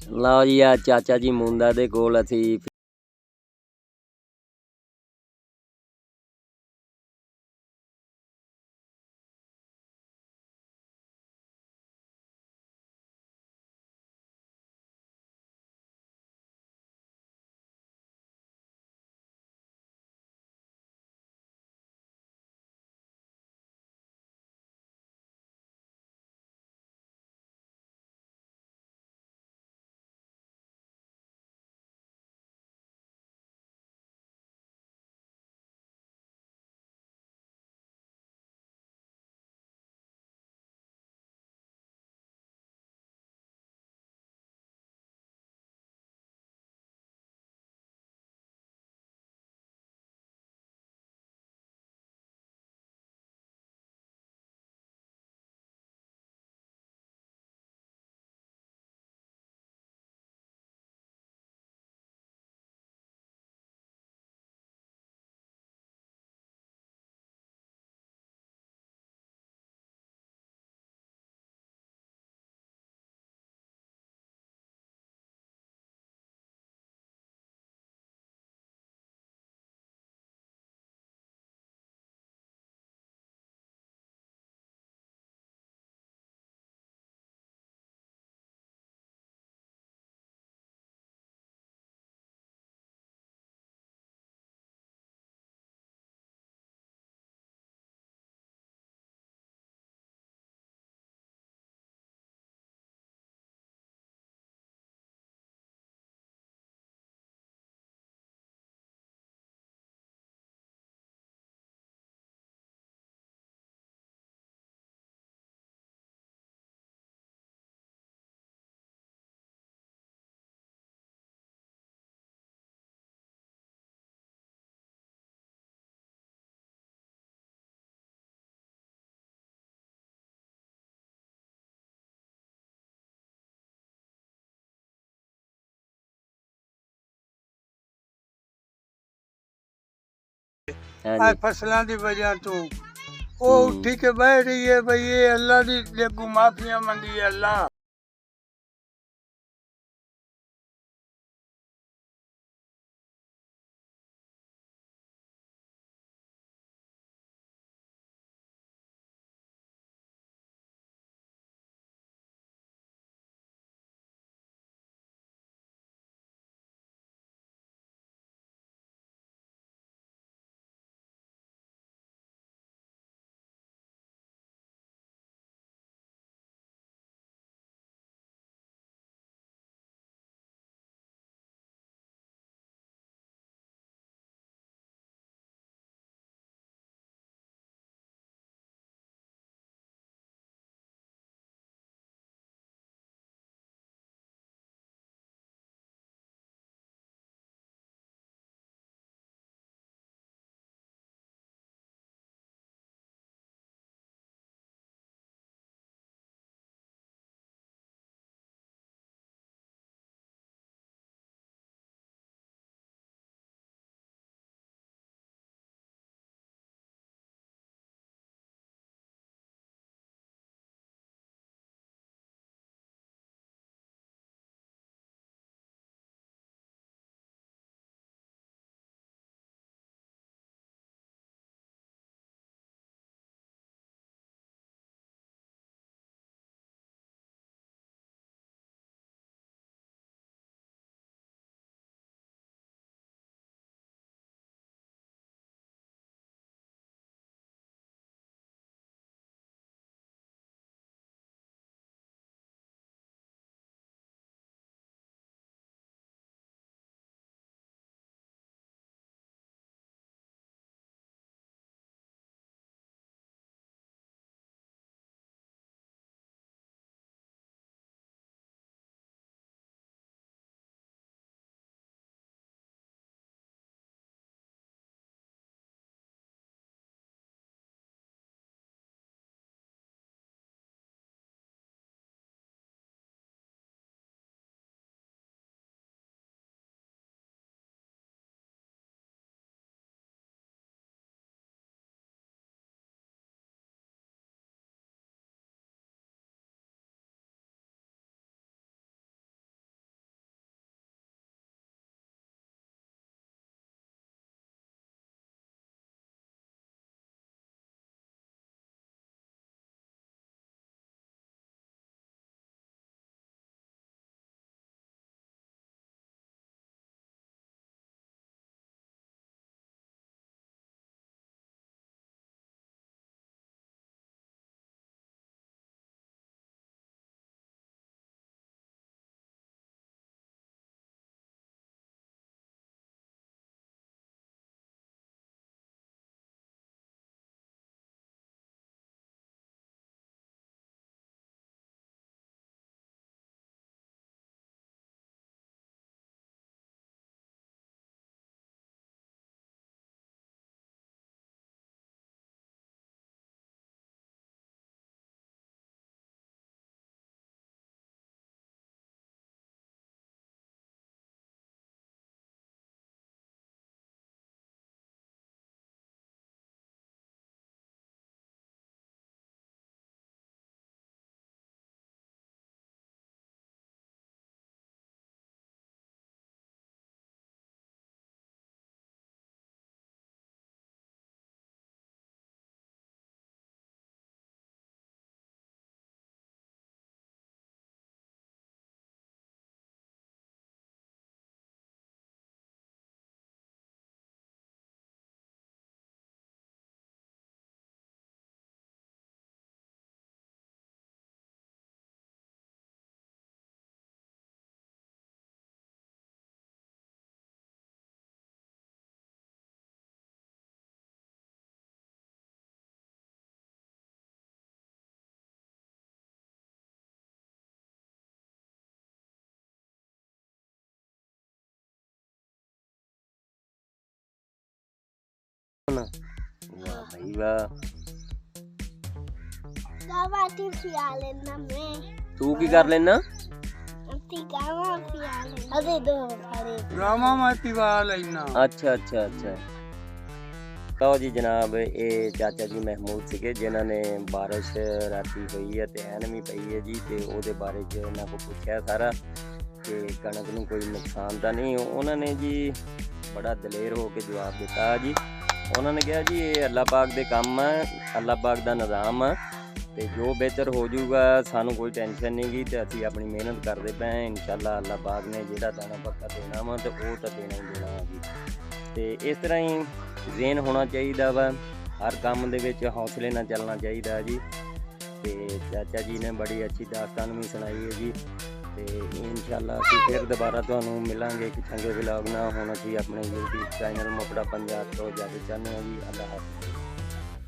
ਲਓ ਜੀ ਆ ਚਾਚਾ ਜੀ ਮੁੰਡਾ ਦੇ ਕੋਲ ਅਸੀਂ आज फसलों की वजह तो वो उठी के बह रही है भाई ये अल्लाह की देखो माफिया मंगी है अल्लाह। ਵਾਹ ਭਾਈ ਵਾਹ। ਗਾਵਾਂ ਪਿਆ ਲੈਣਾ ਮੈਂ। ਤੂੰ ਕੀ ਕਰ ਲੈਣਾ? ਅਸੀਂ ਗਾਵਾਂ ਪਿਆ ਲੈਣਾ। ਅਦੇ ਦੋ ਖਾੜੇ ਗਾਵਾਂ ਮੈਂ ਪਿਵਾ ਲੈਣਾ। ਅੱਛਾ ਅੱਛਾ ਅੱਛਾ। ਲਓ ਜੀ ਜਨਾਬ, ਇਹ ਚਾਚਾ ਜੀ ਮਹਿਮੂਦ ਸੀਗੇ ਜਿਨ੍ਹਾਂ ਨੇ ਬਾਰਿਸ਼ ਰਾਤੀ ਹੋਈ ਹੈ ਤੇ ਐਨ ਵੀ ਪਈ ਹੈ ਜੀ, ਤੇ ਉਹਦੇ ਬਾਰੇ 'ਚ ਇਹਨਾਂ ਕੋਲ ਪੁੱਛਿਆ ਸਾਰਾ ਕਿ ਕਣਕ ਨੂੰ ਕੋਈ ਨੁਕਸਾਨ ਤਾਂ ਨਹੀਂ। ਉਹਨਾਂ ਨੇ ਜੀ ਬੜਾ ਦਲੇਰ ਹੋ ਕੇ ਜਵਾਬ ਦਿੱਤਾ ਜੀ। ਉਹਨਾਂ ਨੇ ਕਿਹਾ ਜੀ ਇਹ ਅੱਲਾਹ ਪਾਕ ਦੇ ਕੰਮ ਆ, ਅੱਲਾਹ ਪਾਕ ਦਾ ਨਿਜ਼ਾਮ ਆ, ਤੇ ਜੋ ਬਿਹਤਰ ਹੋ ਜਾਊਗਾ ਸਾਨੂੰ ਕੋਈ ਟੈਨਸ਼ਨ ਨਹੀਂ ਗੀ, ਤੇ ਅਸੀਂ ਆਪਣੀ ਮਿਹਨਤ ਕਰਦੇ ਪਏ ਇਨਸ਼ਾਅੱਲਾ। ਅੱਲਾਹ ਪਾਕ ਨੇ ਜਿਹੜਾ ਦਾਣਾ ਪੱਕਾ ਦੇਣਾ ਵਾ ਤੇ ਉਹ ਤਾਂ ਦੇਣਾ ਹੀ ਦੇਣਾ ਵਾ ਜੀ। ਤੇ ਇਸ ਤਰ੍ਹਾਂ ਹੀ ਜ਼ੇਨ ਹੋਣਾ ਚਾਹੀਦਾ ਵਾ, ਹਰ ਕੰਮ ਦੇ ਵਿੱਚ ਹੌਸਲੇ ਨਾਲ ਚੱਲਣਾ ਚਾਹੀਦਾ ਜੀ। ਤੇ ਚਾਚਾ ਜੀ ਨੇ ਬੜੀ ਅੱਛੀ ਦਾਸਤਾਨ ਵੀ ਸੁਣਾਈ ਹੈ ਜੀ। ਤੇ ਇਨਸ਼ਾਅੱਲਾ ਅਸੀਂ ਫਿਰ ਦੁਬਾਰਾ ਤੁਹਾਨੂੰ ਮਿਲਾਂਗੇ ਇੱਕ ਚੰਗੇ ਵਲੌਗ ਨਾਲ। ਹੁਣ ਅਸੀਂ ਆਪਣੇ YouTube ਚੈਨਲ ਮੁਕੜਾ ਪੰਜਾਬ ਤੋਂ ਇਜਾਜ਼ਤ ਚਾਹੁੰਦੇ ਹਾਂ ਜੀ। ਅੱਲਾਹ ਹਾਫ਼ਿਜ਼।